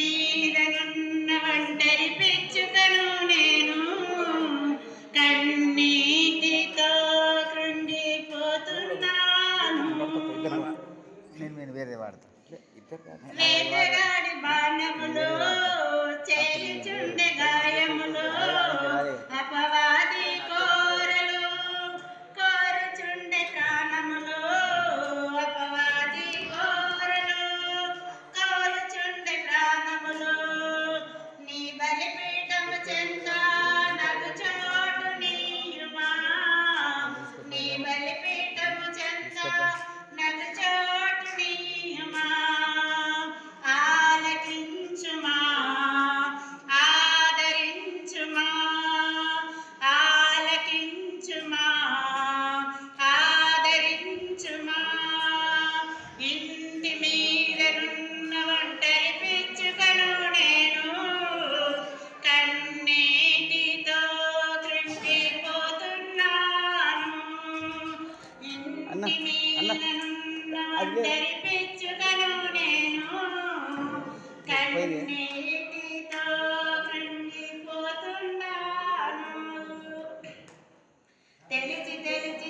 మీదనున్న ఒంటరి పిచ్చుకను నేను కన్నీటితో కృంగిపోతున్నాను. నేను వేరే వాడతా. వేటగాడి బాణములు చేయుచుండె గాయములు అపవాది కోరలు కోరుచుండె ప్రాణములు అపవాది కోరలు కోరుచుండె ప్రాణములు నీ బలిపీఠము చెంత నాకు చోటు నీయుమా నీ బలిపీఠము చెంత నాకు చోటు నీయుమా ఆలకించుమా ఆదరించుమా ఆలకించుమా ఆదరించుమా ఇంటి మీదనున్న ఒంటరి పిచ్చుకను నేను కన్నీటితో కృంగిపోతున్నాను. ఇంటి మీదనున్న ఒంటరి పిచ్చుకను నేను కన్నీటితో కృంగిపోతున్నాను. తెలిసి తెలిసి